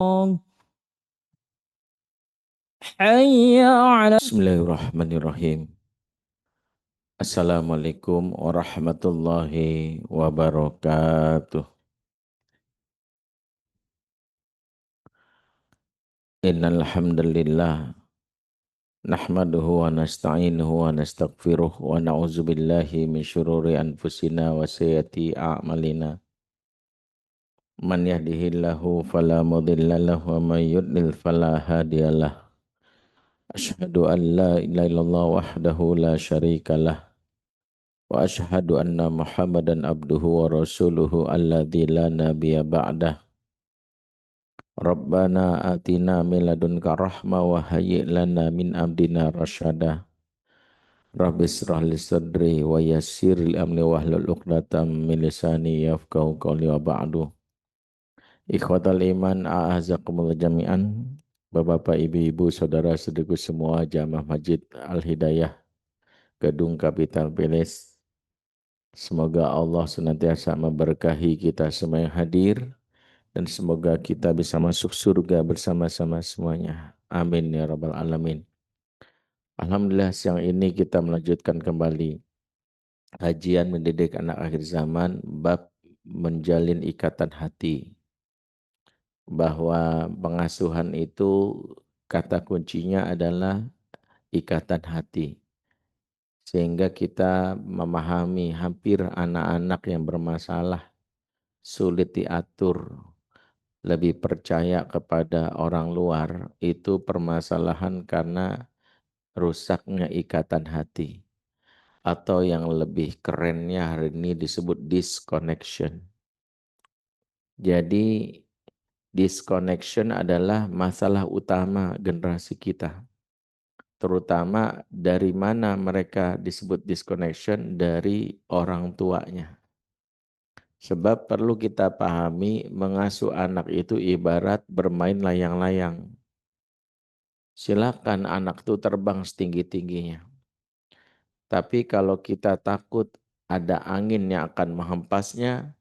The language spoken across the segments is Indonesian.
Bismillahirrahmanirrahim. Assalamualaikum warahmatullahi wabarakatuh. Innal hamdalillah nahmaduhu wa nasta'inuhu wa nastaghfiruh wa na'udzu billahi min syururi anfusina wa sayyiati a'malina. Man yahdihillahu fala mudilla lahu wa may yudlil fala hadiyalah. Asyhadu an la ilaha illallah wahdahu la syarikalah. Wa asyhadu anna Muhammadan abduhu wa rasuluhu alladzi la nabiyya ba'dah. Rabbana atina min ladunka rahmah wa hayyi' lana min amrina rasyada. Rabbi israh li sadri wa yassir li amri wahlul 'uqdatam min lisani yafqahu qawli wa ba'du. Ikhwatal iman a'azakumullah jami'an. Bapak-bapak, ibu-ibu, saudara-saudaraku semua jamaah Masjid Al-Hidayah Gedung Kapital Peles. Semoga Allah senantiasa memberkahi kita semua yang hadir dan semoga kita bisa masuk surga bersama-sama semuanya. Amin ya rabbal alamin. Alhamdulillah siang ini kita melanjutkan kembali kajian mendidik anak akhir zaman bab menjalin ikatan hati. Bahwa pengasuhan itu kata kuncinya adalah ikatan hati. Sehingga kita memahami hampir anak-anak yang bermasalah sulit diatur, lebih percaya kepada orang luar, itu permasalahan karena rusaknya ikatan hati. Atau yang lebih kerennya hari ini disebut disconnection. Jadi disconnection adalah masalah utama generasi kita. Terutama dari mana mereka disebut disconnection, dari orang tuanya. Sebab perlu kita pahami mengasuh anak itu ibarat bermain layang-layang. Silakan anak itu terbang setinggi-tingginya. Tapi kalau kita takut ada angin yang akan menghempasnya,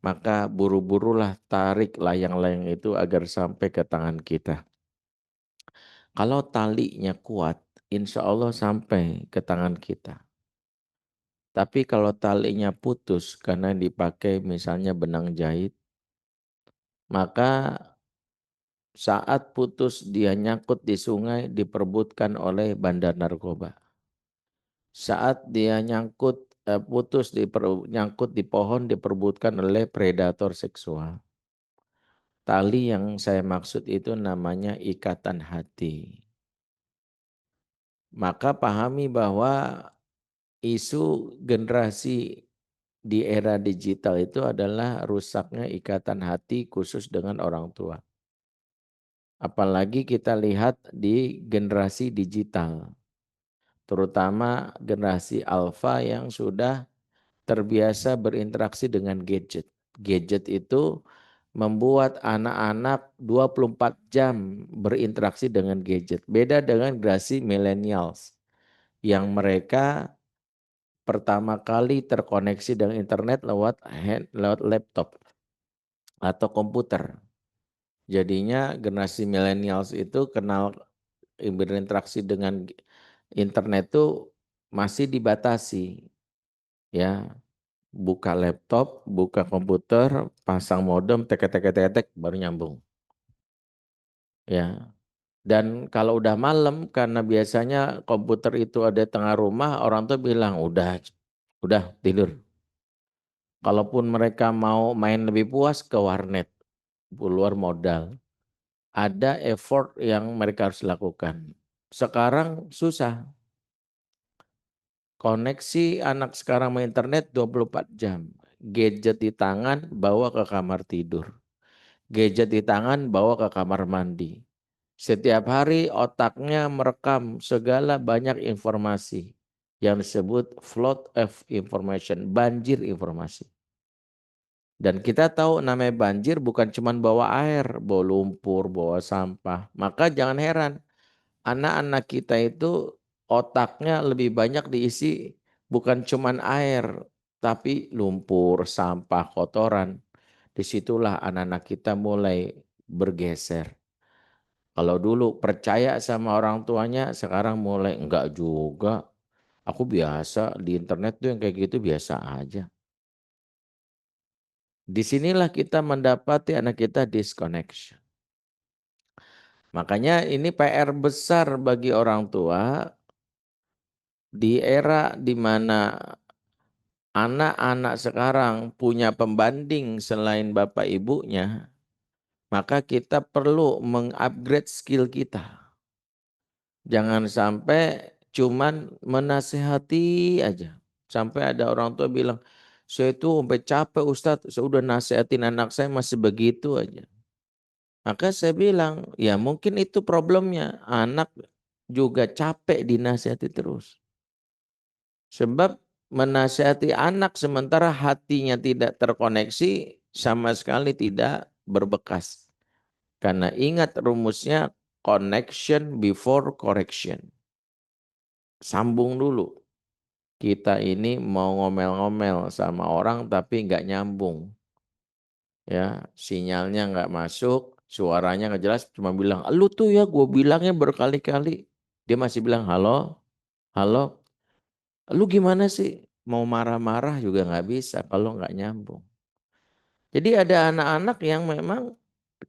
maka buru-burulah tarik layang-layang itu agar sampai ke tangan kita. Kalau talinya kuat, insya Allah sampai ke tangan kita. Tapi kalau talinya putus karena dipakai misalnya benang jahit, maka saat putus dia nyangkut di sungai diperebutkan oleh bandar narkoba. Saat dia nyangkut di pohon diperebutkan oleh predator seksual. Tali yang saya maksud itu namanya ikatan hati. Maka pahami bahwa isu generasi di era digital itu adalah rusaknya ikatan hati khusus dengan orang tua. Apalagi kita lihat di generasi digital, terutama generasi alfa yang sudah terbiasa berinteraksi dengan gadget. Gadget itu membuat anak-anak 24 jam berinteraksi dengan gadget. Beda dengan generasi millennials yang mereka pertama kali terkoneksi dengan internet lewat laptop atau komputer. Jadinya generasi millennials itu kenal berinteraksi dengan internet itu masih dibatasi, ya. Buka laptop, buka komputer, pasang modem, tek baru nyambung. Ya. Dan kalau udah malam karena biasanya komputer itu ada di tengah rumah, orang tuh bilang udah tidur. Kalaupun mereka mau main lebih puas ke warnet, keluar modal. Ada effort yang mereka harus lakukan. Sekarang susah. Koneksi anak sekarang main internet 24 jam. Gadget di tangan bawa ke kamar tidur. Gadget di tangan bawa ke kamar mandi. Setiap hari otaknya merekam segala banyak informasi yang disebut flood of information, banjir informasi. Dan kita tahu namanya banjir bukan cuma bawa air, bawa lumpur, bawa sampah. Maka jangan heran anak-anak kita itu otaknya lebih banyak diisi bukan cuma air, tapi lumpur, sampah, kotoran. Disitulah anak-anak kita mulai bergeser. Kalau dulu percaya sama orang tuanya, sekarang mulai enggak juga. Aku biasa di internet tuh yang kayak gitu biasa aja. Disinilah kita mendapati anak kita disconnection. Makanya ini PR besar bagi orang tua di era di mana anak-anak sekarang punya pembanding selain bapak ibunya, maka kita perlu mengupgrade skill kita. Jangan sampai cuman menasehati aja. Sampai ada orang tua bilang, saya itu sampai capek Ustadz, saya udah nasehatin anak saya masih begitu aja. Maka saya bilang, ya mungkin itu problemnya. Anak juga capek dinasehati terus. Sebab menasehati anak sementara hatinya tidak terkoneksi, sama sekali tidak berbekas. Karena ingat rumusnya, connection before correction. Sambung dulu. Kita ini mau ngomel-ngomel sama orang tapi nggak nyambung. Ya, sinyalnya nggak masuk, suaranya nggak jelas, cuma bilang, lu tuh ya gue bilangnya berkali-kali. Dia masih bilang, halo, halo, lu gimana sih? Mau marah-marah juga nggak bisa kalau nggak nyambung. Jadi ada anak-anak yang memang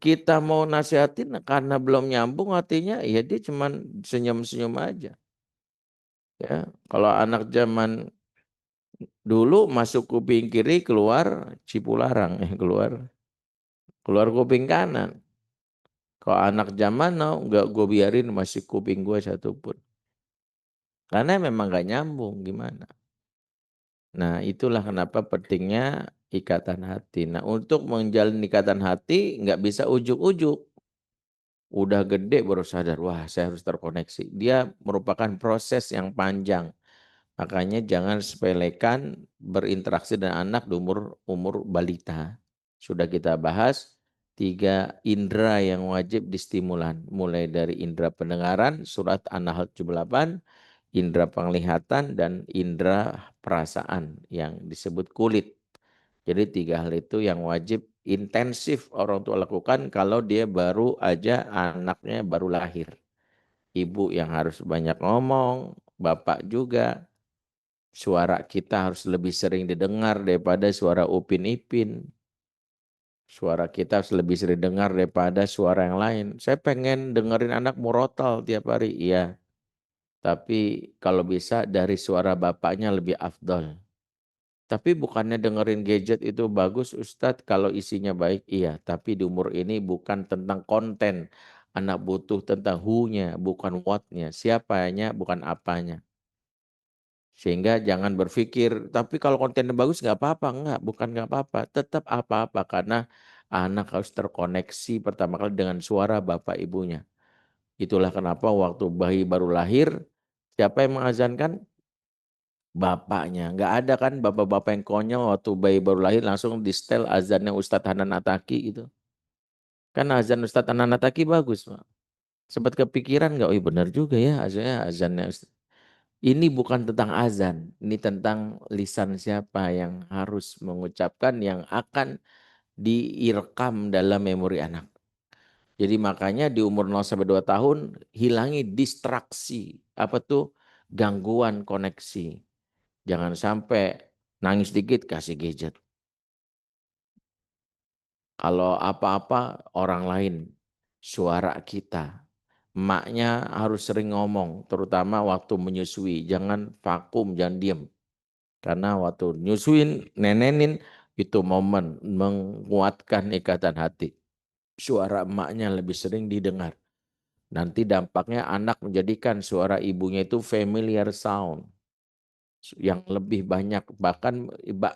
kita mau nasihatin karena belum nyambung artinya ya dia cuman senyum-senyum aja. Ya, kalau anak zaman dulu masuk kuping kiri keluar Cipularang, keluar keluar kuping kanan. Kalau anak zaman now nggak gue biarin masih kuping gue satu pun. Karena memang nggak nyambung gimana. Nah itulah kenapa pentingnya ikatan hati. Nah untuk menjalin ikatan hati nggak bisa ujuk-ujuk. Udah gede baru sadar, wah saya harus terkoneksi. Dia merupakan proses yang panjang. Makanya jangan sepelekan berinteraksi dengan anak di umur umur balita. Sudah kita bahas 3 indera yang wajib distimulan. Mulai dari indera pendengaran, surat An-Nahl 78, indera penglihatan, dan indera perasaan yang disebut kulit. Jadi 3 hal itu yang wajib intensif orang tua lakukan kalau dia baru aja anaknya baru lahir. Ibu yang harus banyak ngomong, bapak juga. Suara kita harus lebih sering didengar daripada suara Upin Ipin. Suara kita harus lebih sering dengar daripada suara yang lain. Saya pengen dengerin anak murotal tiap hari. Iya, tapi kalau bisa dari suara bapaknya lebih afdol. Tapi bukannya dengerin gadget itu bagus Ustadz kalau isinya baik. Iya, tapi di umur ini bukan tentang konten. Anak butuh tentang who-nya, bukan what-nya. Siapanya, bukan apanya. Sehingga jangan berpikir, tapi kalau kontennya bagus nggak apa-apa. Enggak, bukan nggak apa-apa. Tetap apa-apa karena anak harus terkoneksi pertama kali dengan suara bapak ibunya. Itulah kenapa waktu bayi baru lahir, siapa yang mengazankan? Bapaknya. Nggak ada kan bapak-bapak yang konyol waktu bayi baru lahir langsung di setel azannya Ustadz Hanan Ataki gitu. Kan azan Ustadz Hanan Ataki bagus, Pak. Sempat kepikiran nggak? Oh iya benar juga ya azannya Ustadz. Ini bukan tentang azan, ini tentang lisan siapa yang harus mengucapkan yang akan direkam dalam memori anak. Jadi makanya di umur 0 sampai 2 tahun hilangi distraksi, apa tuh gangguan koneksi. Jangan sampai nangis dikit kasih gadget. Kalau apa-apa orang lain, suara kita. Emaknya harus sering ngomong, terutama waktu menyusui. Jangan vakum, jangan diem. Karena waktu nyusuin, nenenin, itu momen menguatkan ikatan hati. Suara emaknya lebih sering didengar. Nanti dampaknya anak menjadikan suara ibunya itu familiar sound. Yang lebih banyak, bahkan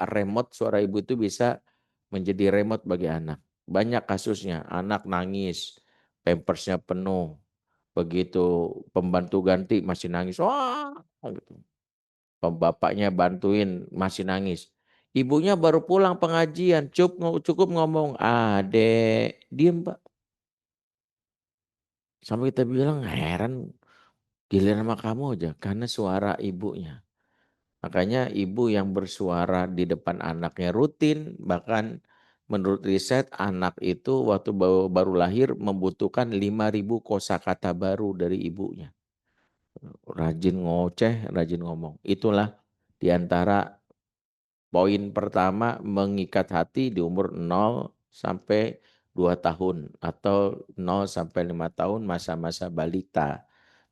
remote suara ibu itu bisa menjadi remote bagi anak. Banyak kasusnya, anak nangis, pampersnya penuh. Begitu pembantu ganti masih nangis, wah gitu. Bapaknya bantuin masih nangis. Ibunya baru pulang pengajian, cukup ngomong, adek, diem Pak. Sampai kita bilang heran, giliran sama kamu aja, karena suara ibunya. Makanya ibu yang bersuara di depan anaknya rutin, bahkan Menurut riset, anak itu waktu baru lahir membutuhkan 5.000 kosakata baru dari ibunya. Rajin ngoceh, rajin ngomong. Itulah diantara poin pertama mengikat hati di umur 0 sampai 2 tahun atau 0 sampai 5 tahun masa-masa balita.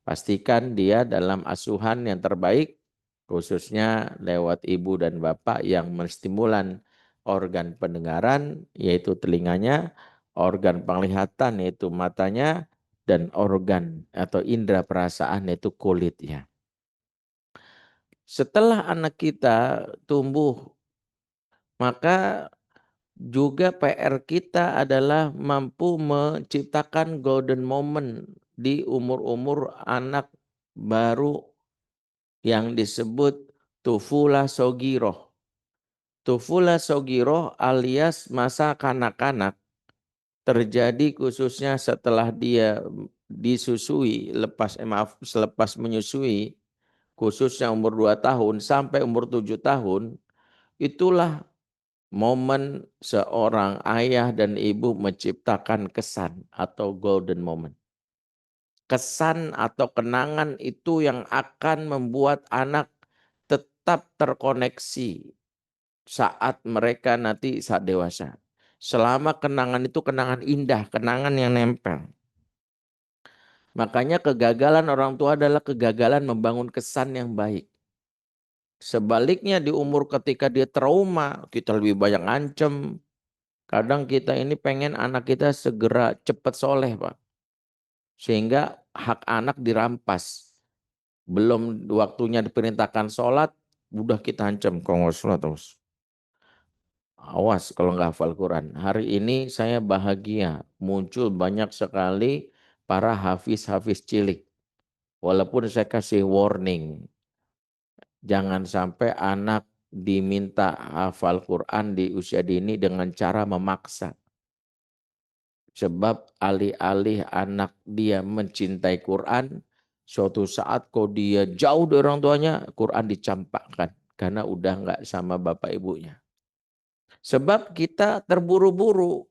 Pastikan dia dalam asuhan yang terbaik, khususnya lewat ibu dan bapak yang menstimulan organ pendengaran, yaitu telinganya, organ penglihatan, yaitu matanya, dan organ atau indera perasaan, yaitu kulitnya. Setelah anak kita tumbuh, maka juga PR kita adalah mampu menciptakan golden moment di umur-umur anak baru yang disebut tufula sogiroh. Tufula sogiroh alias masa kanak-kanak terjadi khususnya setelah dia disusui, selepas menyusui, khususnya umur 2 tahun sampai umur 7 tahun, itulah momen seorang ayah dan ibu menciptakan kesan atau golden moment. Kesan atau kenangan itu yang akan membuat anak tetap terkoneksi saat mereka nanti saat dewasa. Selama kenangan itu kenangan indah, kenangan yang nempel. Makanya kegagalan orang tua adalah kegagalan membangun kesan yang baik. Sebaliknya di umur ketika dia trauma, kita lebih banyak ancam. Kadang kita ini pengen anak kita segera cepat soleh, Pak. Sehingga hak anak dirampas. Belum waktunya diperintahkan sholat, udah kita ancam. Kau nggak sholat terus. Awas kalau nggak hafal Quran. Hari ini saya bahagia muncul banyak sekali para hafiz-hafiz cilik. Walaupun saya kasih warning, jangan sampai anak diminta hafal Quran di usia dini dengan cara memaksa. Sebab alih-alih anak dia mencintai Quran, suatu saat kok dia jauh dari orang tuanya, Quran dicampakkan. Karena udah nggak sama bapak ibunya. Sebab kita terburu-buru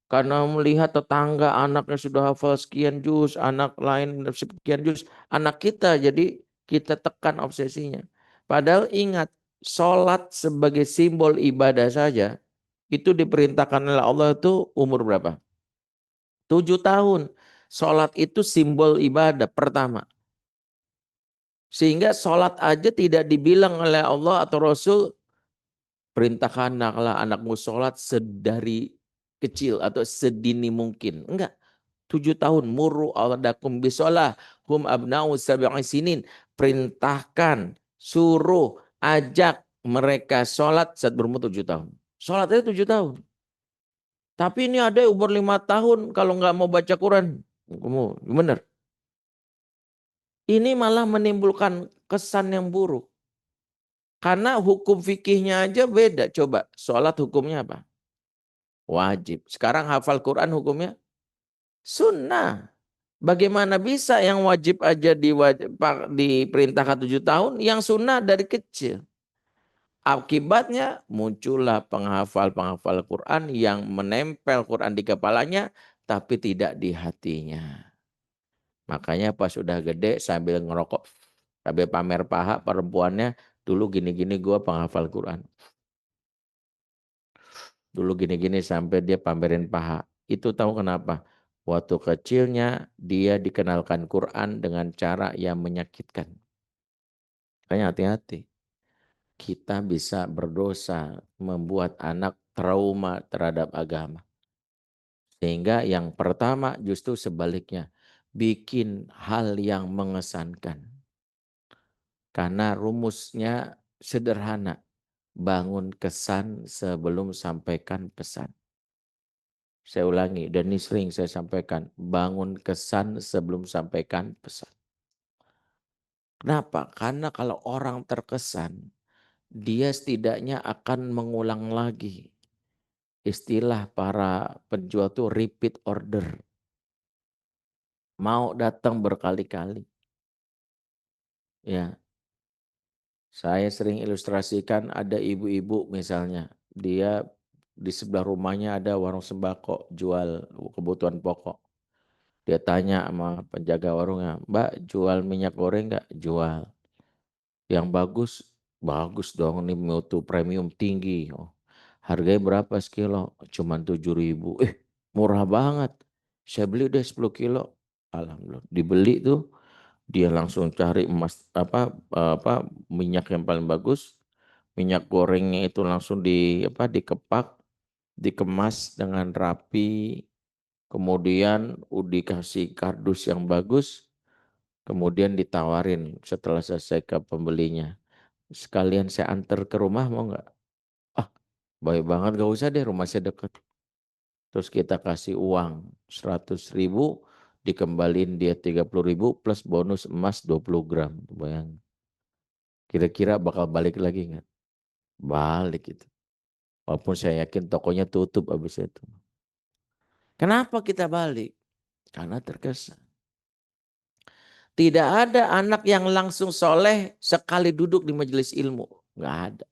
karena melihat tetangga anaknya sudah hafal sekian juz, anak lain sekian juz, anak kita jadi kita tekan obsesinya. Padahal ingat, sholat sebagai simbol ibadah saja, itu diperintahkan oleh Allah itu umur berapa? 7 tahun. Sholat itu simbol ibadah pertama. Sehingga sholat aja tidak dibilang oleh Allah atau Rasul, perintahkanlah anakmu sholat sedari kecil atau sedini mungkin. Enggak. 7 tahun. Muru awladakum bisolah. Hum abna'u sab'i sinin. Perintahkan, suruh, ajak mereka sholat saat berumur 7 tahun. Sholat aja 7 tahun. Tapi ini ada umur 5 tahun kalau nggak mau baca Quran. Kamu benar. Ini malah menimbulkan kesan yang buruk. Karena hukum fikihnya aja beda. Coba, sholat hukumnya apa? Wajib. Sekarang hafal Quran hukumnya sunnah. Bagaimana bisa yang wajib aja diperintahkan 7 tahun, yang sunnah dari kecil. Akibatnya muncullah penghafal-penghafal Quran yang menempel Quran di kepalanya, tapi tidak di hatinya. Makanya pas sudah gede sambil ngerokok, sambil pamer paha perempuannya, dulu gini-gini gue penghafal Quran. Dulu gini-gini sampai dia pamerin paha. Itu tahu kenapa? Waktu kecilnya dia dikenalkan Quran dengan cara yang menyakitkan. Makanya hati-hati. Kita bisa berdosa membuat anak trauma terhadap agama. Sehingga yang pertama justru sebaliknya. Bikin hal yang mengesankan. Karena rumusnya sederhana. Bangun kesan sebelum sampaikan pesan. Saya ulangi, dan ini sering saya sampaikan. Bangun kesan sebelum sampaikan pesan. Kenapa? Karena kalau orang terkesan, dia setidaknya akan mengulang lagi. Istilah para penjual itu repeat order. Mau datang berkali-kali. Ya, saya sering ilustrasikan ada ibu-ibu misalnya. Dia di sebelah rumahnya ada warung sembako jual kebutuhan pokok. Dia tanya sama penjaga warungnya, "Mbak, jual minyak goreng nggak?" "Jual." "Yang bagus?" "Bagus dong, ini mutu premium tinggi." "Oh, harganya berapa sekilo?" "Cuman 7.000." Murah banget. Saya beli deh 10 kilo. Alhamdulillah. Dibeli tuh, dia langsung cari minyak yang paling bagus. Minyak gorengnya itu langsung dikepak, dikemas dengan rapi, kemudian dikasih kardus yang bagus, kemudian ditawarin setelah selesai ke pembelinya, "Sekalian saya antar ke rumah mau nggak?" "Ah, baik banget, nggak usah deh, rumah saya dekat." Terus kita kasih uang 100.000, dikembaliin dia 30.000 plus bonus emas 20 gram. Bayangin. Kira-kira bakal balik lagi nggak? Balik itu. Walaupun saya yakin tokonya tutup habis itu. Kenapa kita balik? Karena terkesan. Tidak ada anak yang langsung soleh sekali duduk di majelis ilmu. Nggak ada.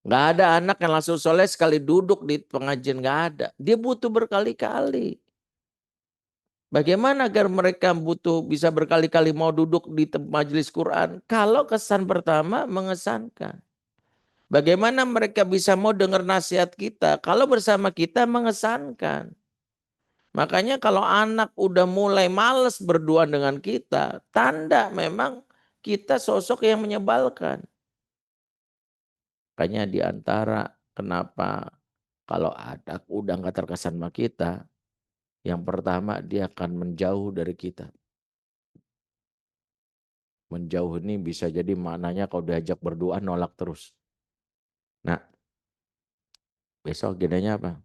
Nggak ada anak yang langsung soleh sekali duduk di pengajian. Nggak ada. Dia butuh berkali-kali. Bagaimana agar mereka bisa berkali-kali mau duduk di majelis Quran? Kalau kesan pertama mengesankan. Bagaimana mereka bisa mau dengar nasihat kita? Kalau bersama kita mengesankan. Makanya kalau anak udah mulai males berduaan dengan kita, tanda memang kita sosok yang menyebalkan. Makanya di antara kenapa kalau anak udah nggak terkesan sama kita, yang pertama dia akan menjauh dari kita. Menjauh ini bisa jadi maknanya kalau diajak berdua nolak terus. Nah, besok agendanya apa?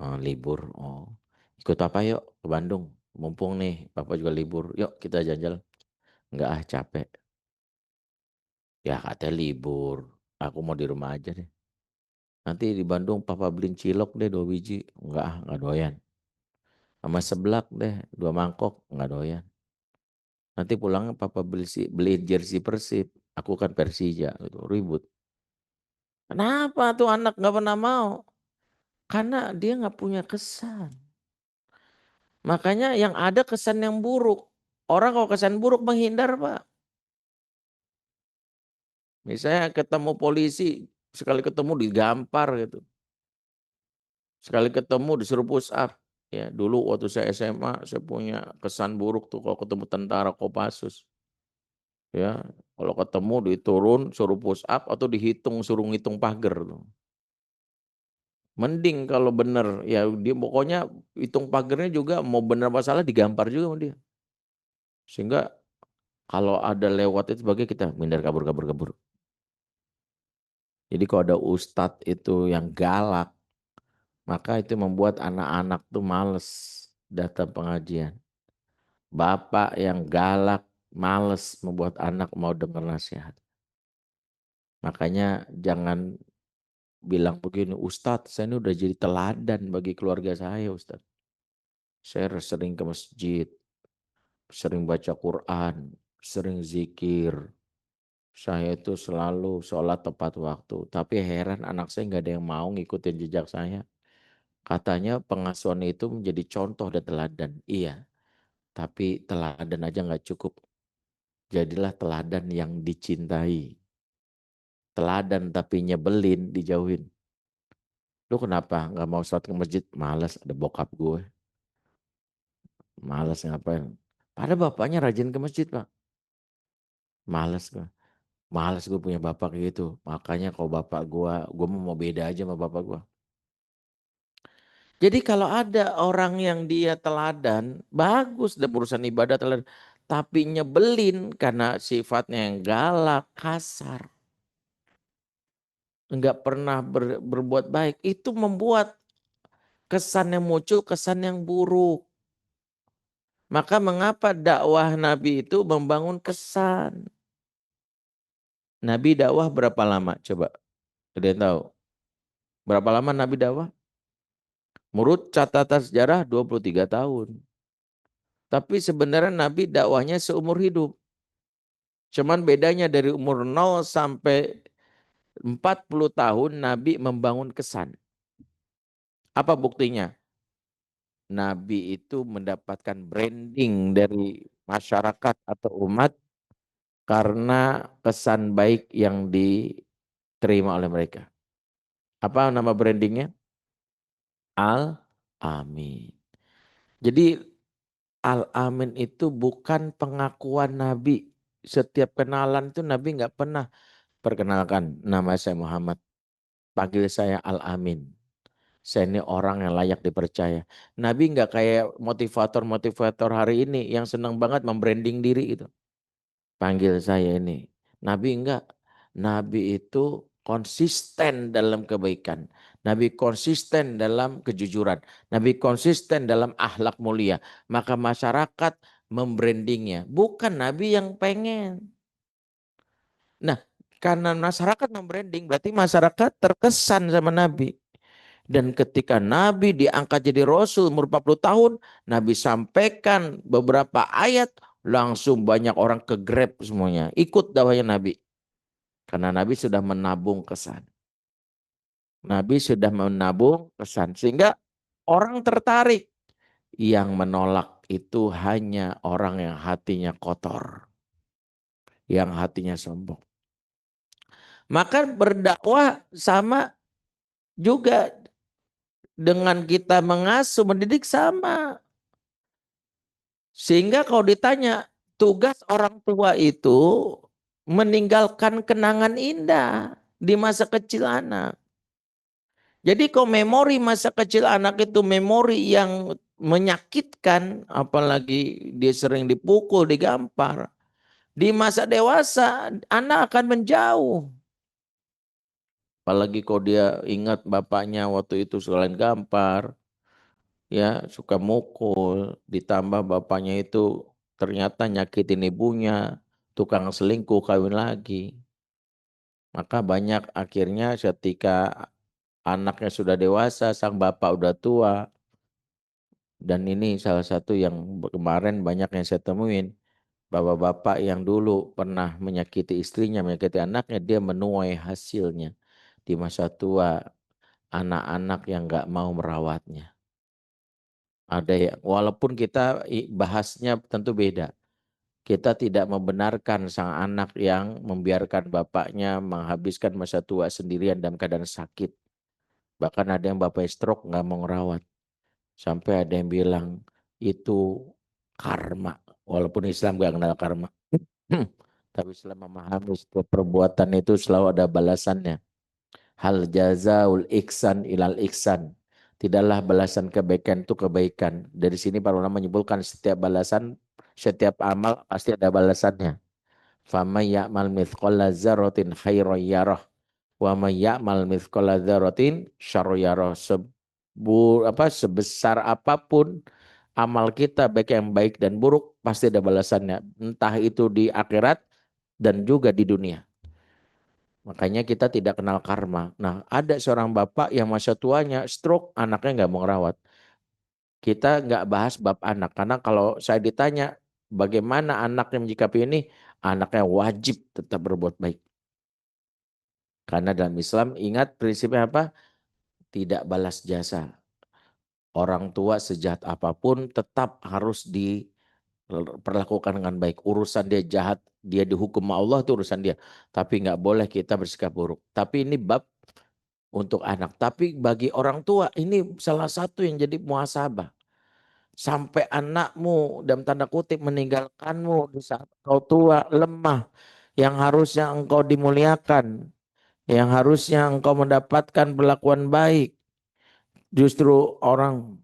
Oh, libur. Oh, ikut apa yuk ke Bandung? Mumpung nih, Papa juga libur. Yuk kita jalan-jalan. Enggak ah, capek. Ya katanya libur. Aku mau di rumah aja deh. Nanti di Bandung Papa beliin cilok deh 2 biji. Enggak ah, enggak doyan. Sama seblak deh 2 mangkok. Enggak doyan. Nanti pulangnya Papa beli jersey Persib. Aku kan Persija. Gitu. Ribut. Kenapa tuh anak nggak pernah mau? Karena dia nggak punya kesan. Makanya yang ada kesan yang buruk. Orang kalau kesan buruk menghindar, Pak. Misalnya ketemu polisi, sekali ketemu digampar gitu. Sekali ketemu disuruh push up. Ya, dulu waktu saya SMA saya punya kesan buruk tuh kalau ketemu tentara Kopassus. Ya, kalau ketemu diturun suruh push up atau dihitung suruh ngitung pagar tuh. Mending kalau bener ya dia pokoknya hitung pagernya juga mau bener apa salah digampar juga sama dia. Sehingga kalau ada lewat itu sebagai kita minder kabur kabur kabur. Jadi kalau ada ustadz itu yang galak, maka itu membuat anak-anak tuh males datang pengajian. Bapak yang galak, males membuat anak mau dengar nasihat. Makanya jangan bilang begini, "Ustadz, saya ini udah jadi teladan bagi keluarga saya, Ustadz. Saya sering ke masjid, sering baca Quran, sering zikir. Saya itu selalu sholat tepat waktu. Tapi heran anak saya nggak ada yang mau ngikutin jejak saya. Katanya pengasuhan itu menjadi contoh dan teladan." Iya, tapi teladan aja nggak cukup. Jadilah teladan yang dicintai. Teladan tapi nyebelin, dijauhin. "Lu kenapa nggak mau sholat ke masjid?" "Males, ada bokap gue. Males ngapain?" Padahal bapaknya rajin ke masjid, Pak. "Males gue. Males gue punya bapak kayak gitu. Makanya kalau bapak gue mau beda aja sama bapak gue." Jadi kalau ada orang yang dia teladan, bagus deh urusan ibadah teladan. Tapi nyebelin karena sifatnya yang galak, kasar. Enggak pernah berbuat baik. Itu membuat kesan yang muncul, kesan yang buruk. Maka mengapa dakwah Nabi itu membangun kesan? Nabi dakwah berapa lama? Coba, ada yang tahu? Berapa lama Nabi dakwah? Menurut catatan sejarah 23 tahun. Tapi sebenarnya Nabi dakwahnya seumur hidup. Cuman bedanya dari umur 0 sampai 40 tahun Nabi membangun kesan. Apa buktinya? Nabi itu mendapatkan branding dari masyarakat atau umat karena kesan baik yang diterima oleh mereka. Apa nama brandingnya? Al-Amin. Jadi Al-Amin itu bukan pengakuan Nabi. Setiap kenalan itu Nabi nggak pernah perkenalkan nama saya Muhammad. Panggil saya Al-Amin. Saya ini orang yang layak dipercaya. Nabi nggak kayak motivator-motivator hari ini yang senang banget membranding diri itu. Panggil saya ini. Nabi enggak. Nabi itu konsisten dalam kebaikan. Nabi konsisten dalam kejujuran. Nabi konsisten dalam akhlak mulia. Maka masyarakat membrandingnya. Bukan Nabi yang pengen. Nah, karena masyarakat membranding berarti masyarakat terkesan sama Nabi. Dan ketika Nabi diangkat jadi Rasul umur 40 tahun, Nabi sampaikan beberapa ayat, langsung banyak orang ke grab semuanya. Ikut dakwahnya Nabi. Karena Nabi sudah menabung kesan. Nabi sudah menabung kesan. Sehingga orang tertarik. Yang menolak itu hanya orang yang hatinya kotor. Yang hatinya sombong. Maka berdakwah sama juga dengan kita mengasuh, mendidik sama. Sehingga kalau ditanya, tugas orang tua itu meninggalkan kenangan indah di masa kecil anak. Jadi kalau memori masa kecil anak itu memori yang menyakitkan, apalagi dia sering dipukul, digampar. Di masa dewasa anak akan menjauh. Apalagi kalau dia ingat bapaknya waktu itu selain gampar, ya suka mukul, ditambah bapaknya itu ternyata nyakitin ibunya, tukang selingkuh kawin lagi. Maka banyak akhirnya ketika anaknya sudah dewasa, sang bapak udah tua, dan ini salah satu yang kemarin banyak yang saya temuin, bapak-bapak yang dulu pernah menyakiti istrinya, menyakiti anaknya, dia menuai hasilnya di masa tua, anak-anak yang nggak mau merawatnya. Ada ya, walaupun kita bahasnya tentu beda. Kita tidak membenarkan sang anak yang membiarkan bapaknya menghabiskan masa tua sendirian dalam keadaan sakit. Bahkan ada yang bapaknya stroke nggak mau ngerawat. Sampai ada yang bilang itu karma. Walaupun Islam nggak kenal karma. Tapi Islam memahami setiap perbuatan itu selalu ada balasannya. Hal jazaul iksan ilal iksan. Tidaklah balasan kebaikan itu kebaikan. Dari sini para ulama menyimpulkan setiap balasan, setiap amal pasti ada balasannya. Faman ya'mal mithqala dzarratin khairan yarah wa may ya'mal mithqala dzarratin syarran yarah. Sebesar apapun amal kita baik yang baik dan buruk pasti ada balasannya. Entah itu di akhirat dan juga di dunia. Makanya kita tidak kenal karma. Nah, ada seorang bapak yang masa tuanya stroke, anaknya nggak mau ngerawat. Kita nggak bahas bab anak, karena kalau saya ditanya bagaimana anaknya menyikapi ini, anaknya wajib tetap berbuat baik. Karena dalam Islam ingat prinsipnya apa? Tidak balas jasa. Orang tua sejahat apapun tetap harus diperlakukan dengan baik. Urusan dia jahat, dia dihukum Allah itu urusan dia. Tapi nggak boleh kita bersikap buruk. Tapi ini bab untuk anak. Tapi bagi orang tua ini salah satu yang jadi muhasabah. Sampai anakmu dalam tanda kutip meninggalkanmu di saat kau tua, lemah. Yang harusnya engkau dimuliakan. Yang harusnya engkau mendapatkan perlakuan baik. Justru orang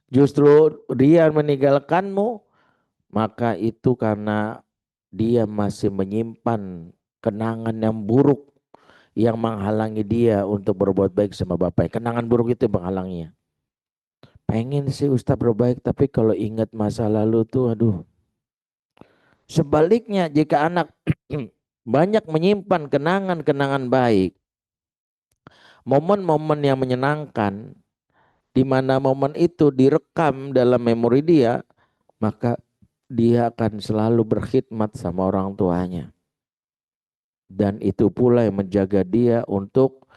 justru dia meninggalkanmu, maka itu karena dia masih menyimpan kenangan yang buruk yang menghalangi dia untuk berbuat baik sama bapak. Kenangan buruk itu menghalanginya. Pengen sih Ustaz berbaik, tapi kalau ingat masa lalu tuh aduh. Sebaliknya jika anak banyak menyimpan kenangan-kenangan baik, momen-momen yang menyenangkan, Di mana momen itu direkam dalam memori dia, maka dia akan selalu berkhidmat sama orang tuanya. Dan itu pula yang menjaga dia untuk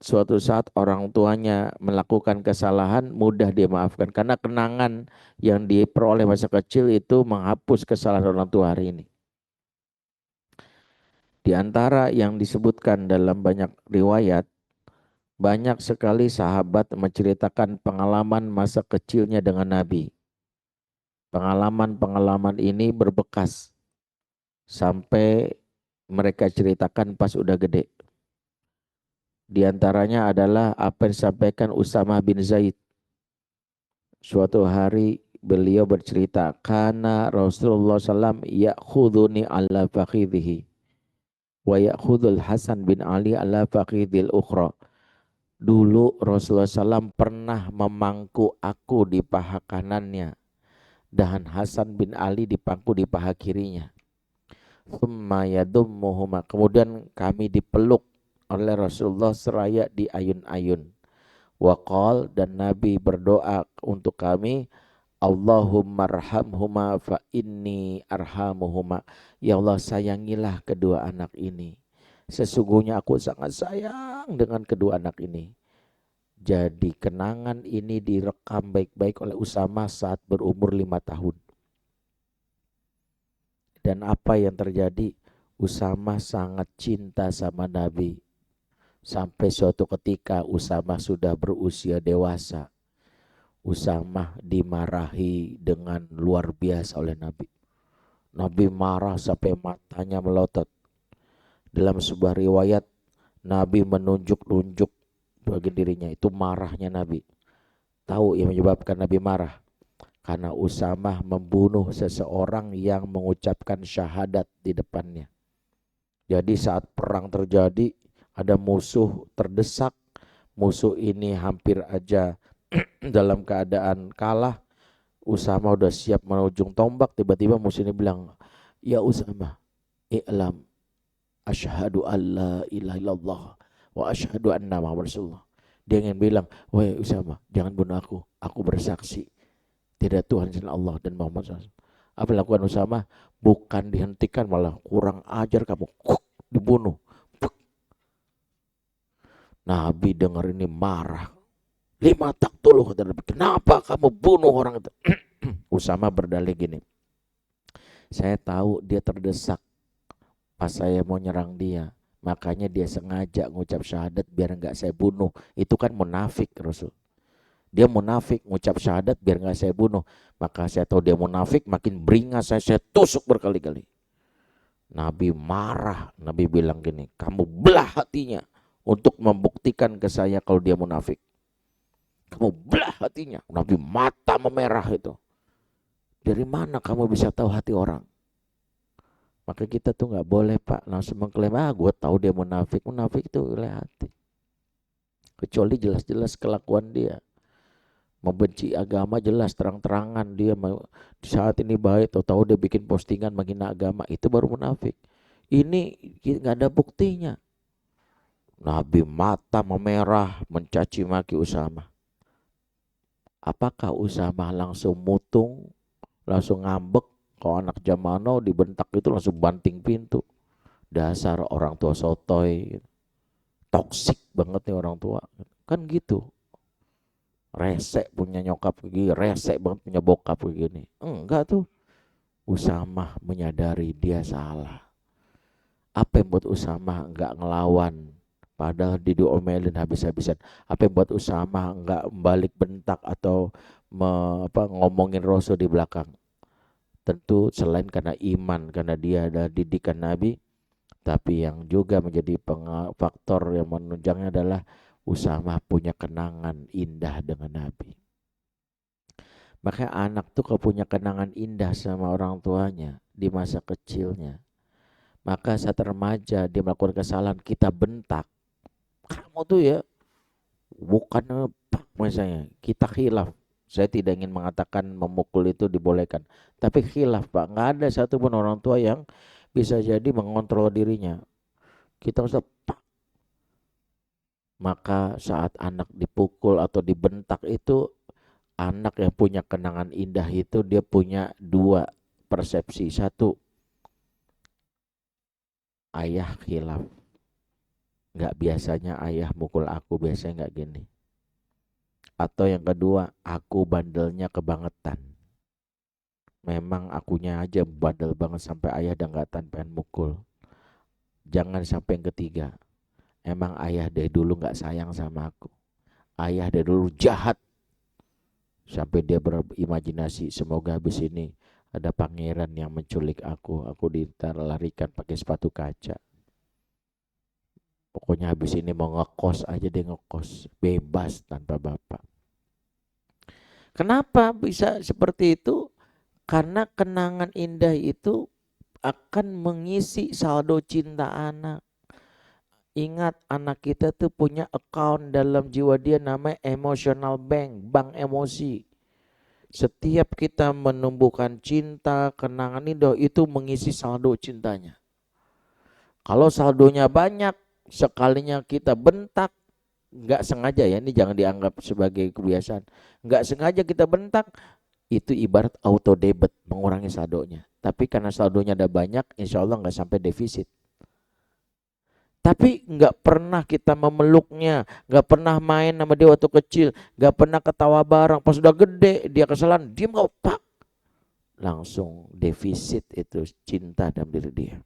suatu saat orang tuanya melakukan kesalahan, mudah dia maafkan. Karena kenangan yang diperoleh masa kecil itu menghapus kesalahan orang tua hari ini. Di antara yang disebutkan dalam banyak riwayat, banyak sekali sahabat menceritakan pengalaman masa kecilnya dengan Nabi. Pengalaman-pengalaman ini berbekas sampai mereka ceritakan pas udah gede. Di antaranya adalah apa yang disampaikan Usama bin Zaid. Suatu hari beliau bercerita, karena Rasulullah SAW ya'khuduni ala fakhidhihi wa ya'khudul Hasan bin Ali ala fakhidhil ukhra. Dulu Rasulullah SAW pernah memangku aku di paha kanannya dan Hasan bin Ali dipangku di paha kirinya. Thumma yadummuhuma. Kemudian kami dipeluk oleh Rasulullah seraya di ayun-ayun. Waqal, dan Nabi berdoa untuk kami, Allahumma arhamhuma fa inni arhamuhuma. Ya Allah, sayangilah kedua anak ini. Sesungguhnya aku sangat sayang dengan kedua anak ini. Jadi kenangan ini direkam baik-baik oleh Usama saat berumur 5 tahun. Dan apa yang terjadi? Usama sangat cinta sama Nabi. Sampai suatu ketika Usama sudah berusia dewasa, Usama dimarahi dengan luar biasa oleh Nabi. Nabi marah sampai matanya melotot. Dalam sebuah riwayat, Nabi menunjuk-nunjuk bagian dirinya. Itu marahnya Nabi. Tahu yang menyebabkan Nabi marah? Karena Usama membunuh seseorang yang mengucapkan syahadat di depannya. Jadi saat perang terjadi, ada musuh terdesak. Musuh ini hampir aja dalam keadaan kalah. Usama udah siap menujung tombak, tiba-tiba musuh ini bilang, ya Usama, i'lam asyhadu alla ilaha illallah wa asyhadu anna Muhammad Rasulullah. Dia ingin bilang, wahai Usama, jangan bunuh aku bersaksi tidak Tuhan selain Allah dan Muhammad SAW. Apa yang lakukan Usama? Bukan dihentikan, malah kurang ajar kamu, dibunuh. Nabi dengar ini marah. Lima taktuluh, kata Nabi, kenapa kamu bunuh orang itu? Usama berdalih gini, saya tahu dia terdesak pas saya mau nyerang dia, makanya dia sengaja ngucap syahadat biar enggak saya bunuh. Itu kan munafik Rasul. Dia munafik ngucap syahadat biar enggak saya bunuh. Maka saya tahu dia munafik, makin beringas saya tusuk berkali-kali. Nabi marah, Nabi bilang gini, kamu belah hatinya untuk membuktikan ke saya kalau dia munafik. Kamu belah hatinya. Nabi mata memerah itu. Dari mana kamu bisa tahu hati orang? Maka kita tuh nggak boleh Pak langsung mengklaim, gue tahu dia munafik. Munafik itu oleh hati. Kecuali jelas-jelas kelakuan dia. Membenci agama jelas terang-terangan dia saat ini baik, tahu dia bikin postingan menghina agama, itu baru munafik. Ini nggak ada buktinya. Nabi mata memerah mencaci maki Usama. Apakah Usama langsung mutung, langsung ngambek? Kalau anak zaman now dibentak itu langsung banting pintu. Dasar orang tua sotoy, toksik banget nih orang tua. Kan gitu. Resek punya nyokap begini, resek banget punya bokap begini. Enggak tuh. Usama menyadari dia salah. Apa yang buat Usama enggak ngelawan? Padahal diomelin habis-habisan. Apa yang buat Usama enggak balik bentak atau ngomongin Rasul di belakang? Tentu selain karena iman, karena dia ada didikan Nabi, tapi yang juga menjadi faktor yang menunjangnya adalah Usama punya kenangan indah dengan Nabi. Makanya anak tuh kalau punya kenangan indah sama orang tuanya di masa kecilnya, maka saat remaja dia melakukan kesalahan, kita bentak, kamu tuh ya bukan misalnya, kita khilaf. Saya tidak ingin mengatakan memukul itu dibolehkan, tapi khilaf Pak, nggak ada satupun orang tua yang bisa jadi mengontrol dirinya. Kita usah Pak, Maka saat anak dipukul atau dibentak itu, anak yang punya kenangan indah itu dia punya dua persepsi. Satu, ayah khilaf. Nggak biasanya ayah mukul aku, biasanya nggak gini. Atau yang kedua, aku bandelnya kebangetan. Memang akunya aja bandel banget sampai ayah dan nggak pengen mukul. Jangan sampai yang ketiga, emang ayah dari dulu nggak sayang sama aku. Ayah dari dulu jahat. Sampai dia berimajinasi, semoga habis ini ada pangeran yang menculik aku dilarikan pakai sepatu kaca. Pokoknya habis ini mau ngekos aja deh, ngekos bebas tanpa bapak. Kenapa bisa seperti itu? Karena kenangan indah itu akan mengisi saldo cinta anak. Ingat, anak kita tuh punya account dalam jiwa dia namanya emotional bank, bank emosi. Setiap kita menumbuhkan cinta, kenangan itu mengisi saldo cintanya. Kalau saldonya banyak, sekalinya kita bentak, nggak sengaja ya, ini jangan dianggap sebagai kebiasaan. Nggak sengaja kita bentak, itu ibarat auto debit, mengurangi saldonya. Tapi karena saldonya ada banyak, insya Allah nggak sampai defisit. Tapi nggak pernah kita memeluknya, nggak pernah main sama dia waktu kecil, nggak pernah ketawa bareng. Pas sudah gede, dia kesalahan, dia nggak pak, langsung defisit itu cinta dalam diri dia.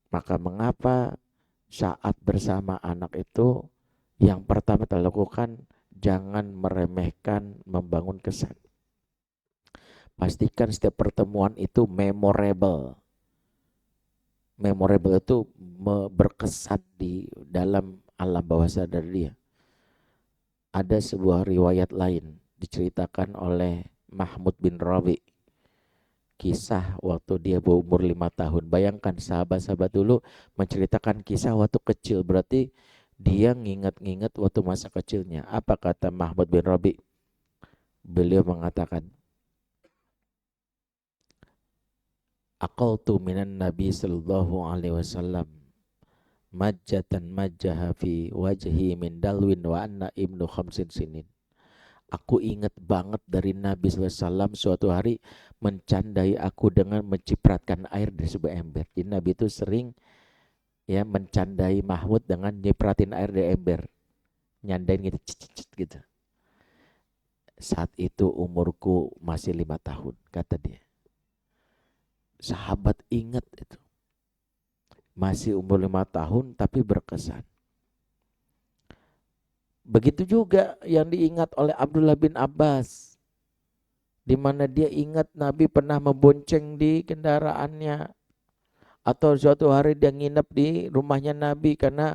Maka mengapa saat bersama anak itu yang pertama kita lakukan, jangan meremehkan, membangun kesan. Pastikan setiap pertemuan itu memorable. Memorable itu berkesan di dalam alam bawah sadar dia. Ada sebuah riwayat lain diceritakan oleh Mahmud bin Rabi, kisah waktu dia berumur 5 tahun. Bayangkan sahabat-sahabat dulu menceritakan kisah waktu kecil, berarti dia nginget-nginget waktu masa kecilnya. Apa kata Mahmud bin Rabi? Beliau mengatakan, aqaltu minan nabi sallallahu alaihi wasallam majjatan majjaha fi wajhi min dalwin wa anna ibnu khamsin sinin. Aku ingat banget dari Nabi SAW suatu hari mencandai aku dengan mencipratkan air dari sebuah ember. Jadi Nabi itu sering ya mencandai Mahmud dengan nyipratin air dari ember, nyandain gitu, gitu. Saat itu umurku masih 5 tahun, kata dia. Sahabat ingat itu, masih umur 5 tahun tapi berkesan. Begitu juga yang diingat oleh Abdullah bin Abbas, di mana dia ingat Nabi pernah membonceng di kendaraannya, atau suatu hari dia nginep di rumahnya Nabi karena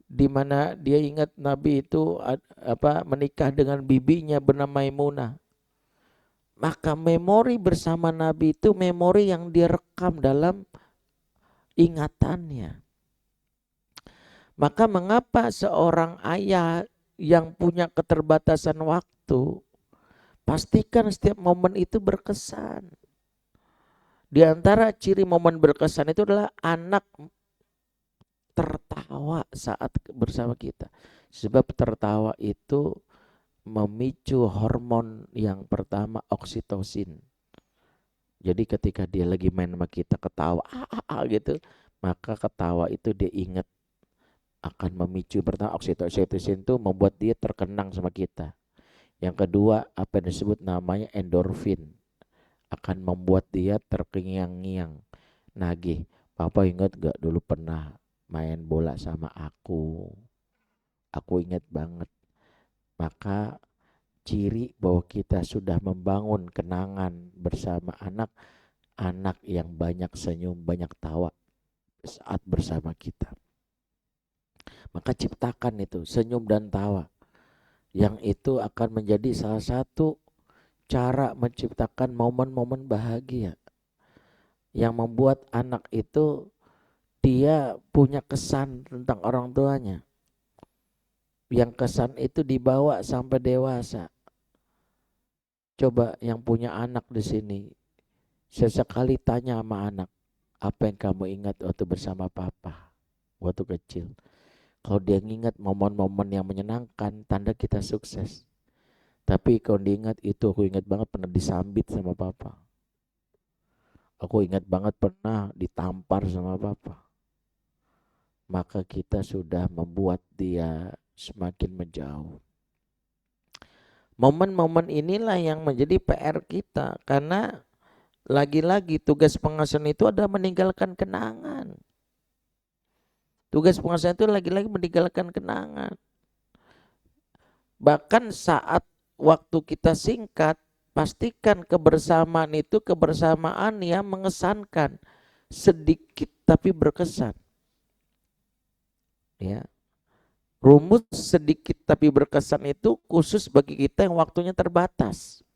di mana dia ingat Nabi itu menikah dengan bibinya bernama Maimunah. Maka memori bersama Nabi itu memori yang direkam dalam ingatannya. Maka mengapa seorang ayah yang punya keterbatasan waktu, pastikan setiap momen itu berkesan. Di antara ciri momen berkesan itu adalah anak tertawa saat bersama kita. Sebab tertawa itu memicu hormon yang pertama, oksitosin. Jadi ketika dia lagi main sama kita ketawa gitu, maka ketawa itu dia ingat akan memicu pertama oksitosin itu membuat dia terkenang sama kita. Yang kedua, apa yang disebut namanya endorfin, akan membuat dia terkengiang-ngiang, nagih. Papa ingat gak dulu pernah main bola sama aku ingat banget. Maka ciri bahwa kita sudah membangun kenangan bersama anak yang banyak senyum, banyak tawa saat bersama kita. Maka ciptakan itu senyum dan tawa, yang itu akan menjadi salah satu cara menciptakan momen-momen bahagia yang membuat anak itu dia punya kesan tentang orang tuanya, yang kesan itu dibawa sampai dewasa. Coba yang punya anak di sini, sesekali tanya sama anak, apa yang kamu ingat waktu bersama papa waktu kecil? Kalau dia ngingat momen-momen yang menyenangkan, tanda kita sukses. Tapi kalau diingat itu, aku ingat banget pernah disambit sama papa. Aku ingat banget pernah ditampar sama papa. Maka kita sudah membuat dia semakin menjauh. Momen-momen inilah yang menjadi PR kita. Karena lagi-lagi tugas pengasuhan itu adalah meninggalkan kenangan. Tugas pengasuhan itu lagi-lagi meninggalkan kenangan. Bahkan saat waktu kita singkat, pastikan kebersamaan itu kebersamaan yang mengesankan, sedikit tapi berkesan. Ya. Rumus sedikit tapi berkesan itu khusus bagi kita yang waktunya terbatas.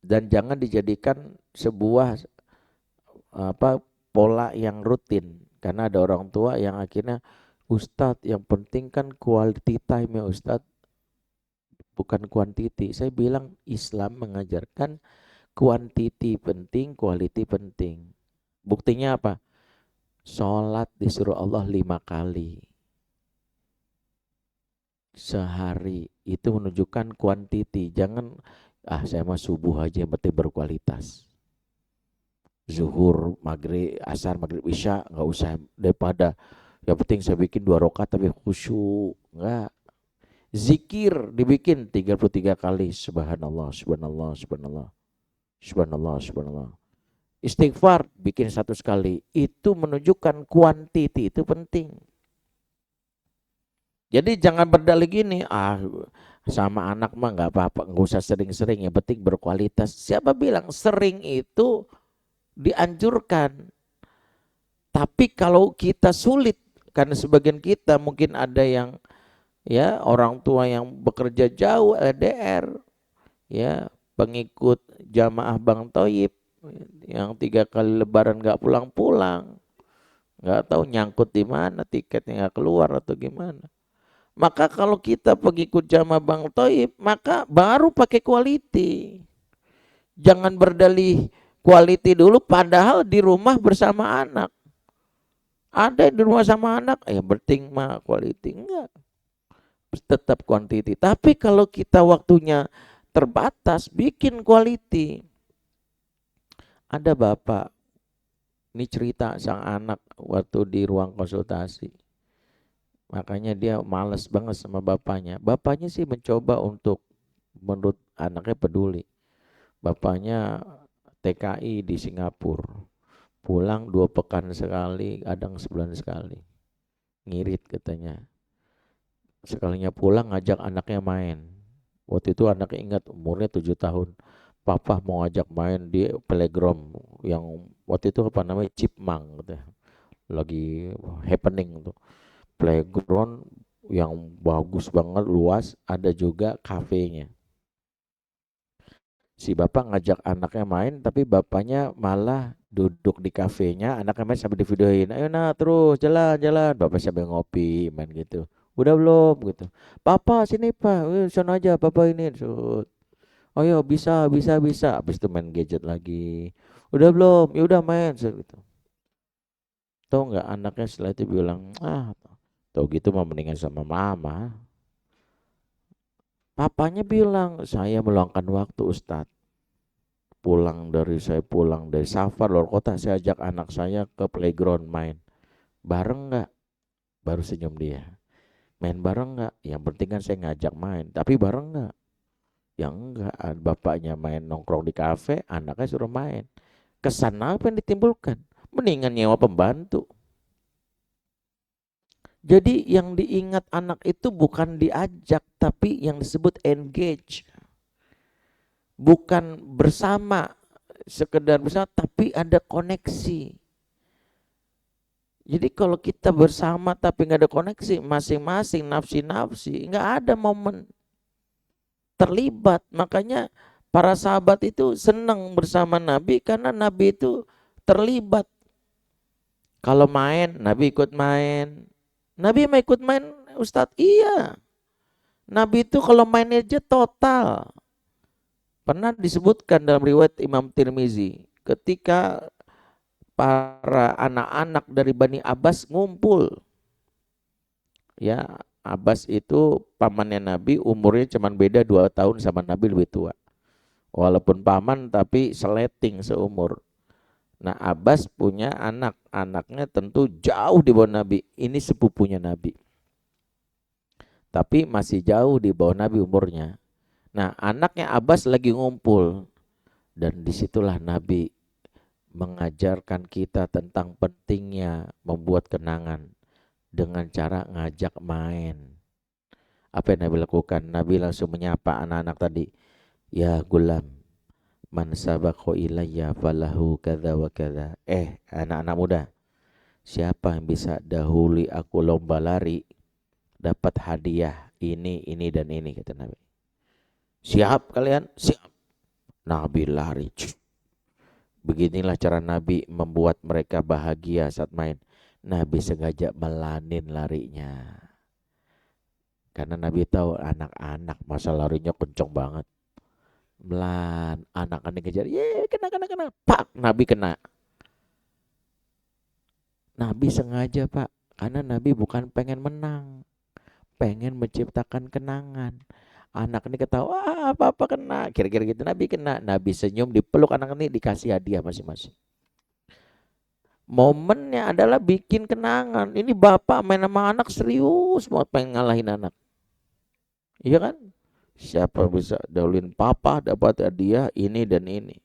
Dan jangan dijadikan sebuah pola yang rutin. Karena ada orang tua yang akhirnya, Ustadz yang penting kan quality time ya Ustadz, bukan quantity. Saya bilang Islam mengajarkan quantity penting, quality penting. Buktinya apa? Sholat disuruh Allah 5 kali sehari, itu menunjukkan quantity. Jangan saya mah subuh aja yang penting berkualitas. Zuhur, maghrib, asar, maghrib, isya nggak usah, daripada yang penting saya bikin 2 rakaat tapi khusyuk. Enggak. Zikir dibikin 33 kali, subhanallah, subhanallah, subhanallah, subhanallah, subhanallah. Istighfar bikin 100 kali. Itu menunjukkan quantity, itu penting. Jadi jangan berdalih gini, sama anak mah nggak apa-apa, nggak usah sering-sering, yang penting berkualitas. Siapa bilang sering itu dianjurkan? Tapi kalau kita sulit, karena sebagian kita mungkin ada yang ya orang tua yang bekerja jauh LDR, ya pengikut jamaah Bang Toyib yang 3 kali lebaran nggak pulang-pulang, nggak tahu nyangkut di mana, tiketnya nggak keluar atau gimana. Maka kalau kita pengikut jamaah Bang Toib, maka baru pakai quality. Jangan berdalih quality dulu padahal di rumah bersama anak. Ada di rumah sama anak, penting mah quality. Enggak, tetap quantity. Tapi kalau kita waktunya terbatas, bikin quality. Ada bapak, ini cerita sang anak waktu di ruang konsultasi. Makanya dia males banget sama bapaknya. Bapaknya sih mencoba untuk menurut anaknya peduli. Bapaknya TKI di Singapura. Pulang 2 pekan sekali, kadang sebulan sekali. Ngirit katanya. Sekalinya pulang ngajak anaknya main. Waktu itu anaknya ingat umurnya 7 tahun. Papa mau ajak main di playground yang waktu itu apa namanya, Chipmunk gitu. Lagi happening tuh. Playground yang bagus banget, luas, ada juga kafenya. Si bapak ngajak anaknya main, tapi bapaknya malah duduk di kafenya, anaknya main sampai divideoin. Ayo nak terus jalan-jalan, bapak sambil ngopi main gitu. Udah belum gitu. Papa sini pak, sana aja papa ini. Oh iya bisa. Habis itu main gadget lagi. Udah belum? Ya udah main gitu. Tahu nggak anaknya setelah itu bilang, tahu gitu mah mendingan sama mama. Papanya bilang, saya meluangkan waktu Ustadz. Saya pulang dari safar luar kota, saya ajak anak saya ke playground main. Bareng nggak? Baru senyum dia. Main bareng nggak? Yang penting kan saya ngajak main. Tapi bareng nggak? Ya enggak. Bapaknya main nongkrong di kafe, anaknya suruh main. Kesan apa yang ditimbulkan? Mendingan nyewa pembantu. Jadi yang diingat anak itu bukan diajak, tapi yang disebut engage. Bukan bersama, sekedar bersama, tapi ada koneksi. Jadi kalau kita bersama tapi nggak ada koneksi, masing-masing nafsi-nafsi, nggak ada momen terlibat. Makanya para sahabat itu senang bersama Nabi karena Nabi itu terlibat. Kalau main, Nabi ikut main. Nabi mau ikut main, Ustadz? Iya. Nabi itu kalau main aja total. Pernah disebutkan dalam riwayat Imam Tirmizi, ketika para anak-anak dari Bani Abbas ngumpul Ya, Abbas itu pamannya Nabi, umurnya cuma beda 2 tahun sama Nabi, lebih tua. Walaupun paman tapi seleting seumur. Nah, Abbas punya anak, anaknya tentu jauh di bawah Nabi. Ini sepupunya Nabi, tapi masih jauh di bawah Nabi umurnya. Nah, anaknya Abbas lagi ngumpul, dan disitulah Nabi mengajarkan kita tentang pentingnya membuat kenangan dengan cara ngajak main. Apa yang Nabi lakukan? Nabi langsung menyapa anak-anak tadi. Ya gulam, man sabaqo ilayya falahu kadza wa kadza. Anak-anak muda, siapa yang bisa dahului aku lomba lari dapat hadiah ini dan ini, kata Nabi. Siap kalian? Siap. Nabi lari. Beginilah cara Nabi membuat mereka bahagia saat main. Nabi sengaja melanin larinya. Karena Nabi tahu anak-anak masa larinya kenceng banget. Melan, anak-anak kejar, ye kena. Pak, Nabi kena. Nabi sengaja Pak, karena Nabi bukan pengen menang, pengen menciptakan kenangan. Anak ini ketawa, apa kena, kira-kira gitu. Nabi kena, Nabi senyum, dipeluk anak ini, dikasih hadiah masing-masing. Momennya adalah bikin kenangan. Ini bapak main sama anak serius, mau pengen ngalahin anak. Iya kan? Siapa bisa dahuluin papa dapat hadiah ini dan ini.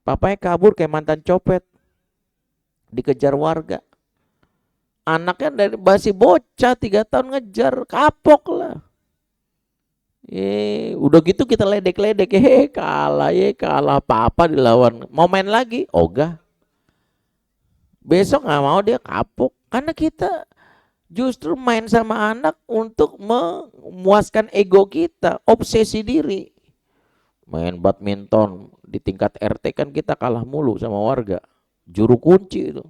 Papanya kabur kayak mantan copet, dikejar warga. Anaknya dari masih bocah 3 tahun ngejar, kapok lah. Udah gitu kita ledek-ledek, kalah papa dilawan. Mau main lagi? Ogah. Besok nggak mau, dia kapok. Karena kita justru main sama anak untuk memuaskan ego kita, obsesi diri. Main badminton di tingkat RT kan kita kalah mulu sama warga. Juru kunci itu.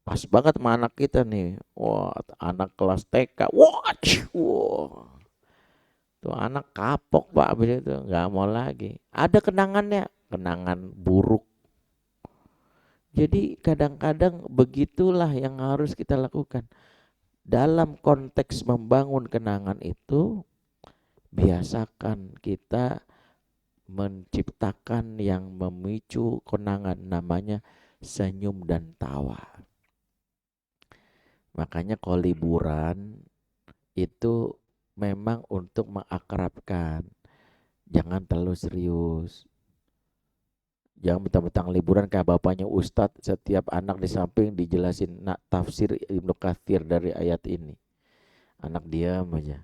Pas banget sama anak kita nih. Wah, anak kelas TK. Wah. Tuh anak kapok Pak, abis itu nggak mau lagi. Ada kenangannya, kenangan buruk. Jadi kadang-kadang begitulah yang harus kita lakukan. Dalam konteks membangun kenangan itu, biasakan kita menciptakan yang memicu kenangan, namanya senyum dan tawa. Makanya kalau liburan itu memang untuk mengakrabkan, jangan terlalu serius. Jangan mentang-mentang liburan kayak bapaknya Ustadz, setiap anak di samping dijelasin tafsir Ibnu Katsir dari ayat ini. Anak diam aja.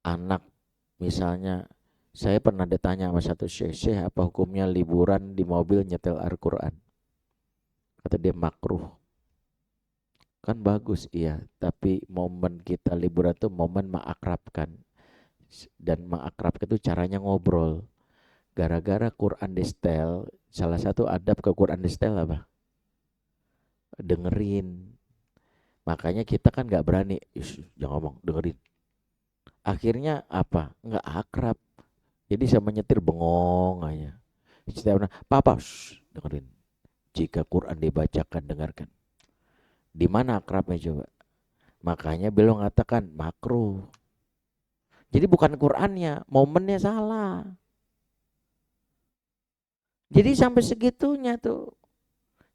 Anak misalnya, saya pernah ditanya sama satu syekh, apa hukumnya liburan di mobil nyetel Al-Quran? Kata dia makruh. Kan bagus, iya. Tapi momen kita liburan itu momen mengakrabkan. Dan mengakrabkan itu caranya ngobrol. Gara-gara Quran di setel, salah satu adab ke Quran di setel apa? Dengerin. Makanya kita kan gak berani, jangan ngomong, dengerin. Akhirnya apa? Nggak akrab. Jadi sama nyetir bengong aja. Setiap papa, dengerin. Jika Quran dibacakan, dengarkan. Di mana akrabnya coba? Makanya beliau mengatakan makruh. Jadi bukan Qurannya, momennya salah. Jadi sampai segitunya tuh.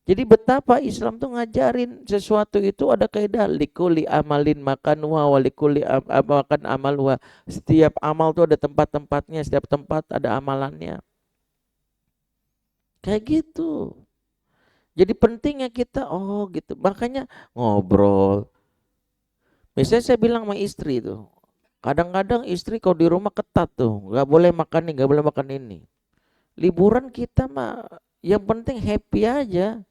Jadi betapa Islam tuh ngajarin sesuatu itu ada kaidah, likuli amalin makanwa wa likuli makan amalwa. Setiap amal tuh ada tempat-tempatnya, setiap tempat ada amalannya. Kayak gitu. Jadi pentingnya kita gitu. Makanya ngobrol. Misalnya saya bilang sama istri tuh, kadang-kadang istri kalau di rumah ketat tuh, nggak boleh makan ini, nggak boleh makan ini. Liburan kita mah yang penting happy aja.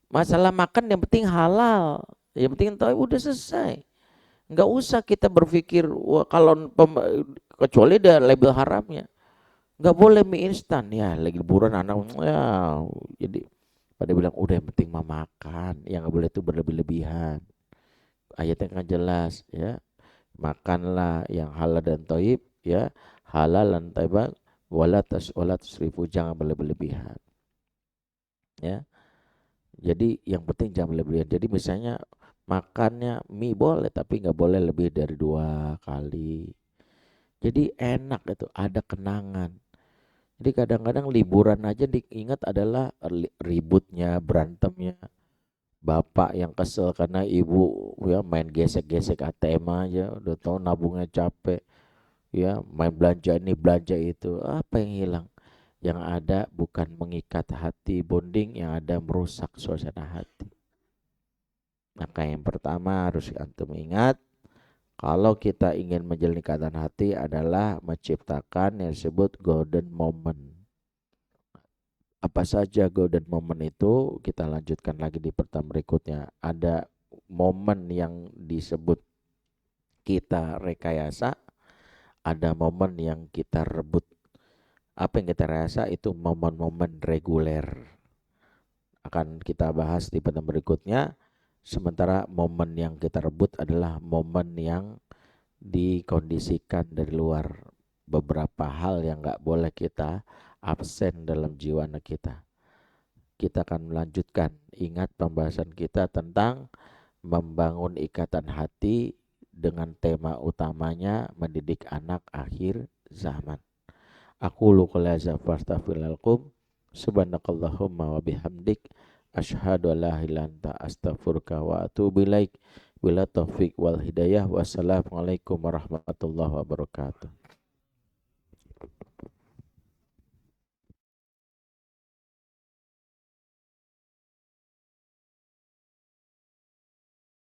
Masalah makan yang penting halal, yang penting tahu udah selesai. Nggak usah kita berpikir wah kalau kecuali ada label haramnya. Nggak boleh mie instan ya, lagi liburan anak ya, jadi pada bilang udah yang penting mah makan, yang nggak boleh itu berlebih-lebihan. Ayatnya kan jelas ya, makanlah yang halal dan thayyib ya, halal dan thayyibat, wala tusrifu, jangan berlebih-lebihan ya. Jadi yang penting jangan berlebihan. Jadi misalnya Makannya mie boleh tapi nggak boleh lebih dari 2 kali. Jadi enak itu, ada kenangan. Jadi kadang-kadang liburan aja diingat adalah ributnya, berantemnya. Bapak yang kesel karena ibu ya main gesek-gesek ATM aja, udah tahu nabungnya capek. Ya, main belanja ini belanja itu. Apa yang hilang? Yang ada bukan mengikat hati, bonding, yang ada merusak suasana hati. Maka yang pertama harus antum ingat, kalau kita ingin menjalin ikatan hati adalah menciptakan yang disebut golden moment. Apa saja golden moment itu? Kita lanjutkan lagi di pertemuan berikutnya. Ada momen yang disebut kita rekayasa, ada momen yang kita rebut. Apa yang kita rasa itu momen-momen reguler. Akan kita bahas di pertemuan berikutnya. Sementara momen yang kita rebut adalah momen yang dikondisikan dari luar. Beberapa hal yang nggak boleh kita absen dalam jiwa kita. Kita akan melanjutkan. Ingat pembahasan kita tentang membangun ikatan hati dengan tema utamanya mendidik anak akhir zaman. Aku qouli hadza wa astaghfirullahaladzim. Subhanakallahumma wa bihamdik asyhadu an la ilaha illa anta astaghfiruka wa atubu ilaik. Bila taufik wal hidayah. Wassalamualaikum warahmatullahi wabarakatuh.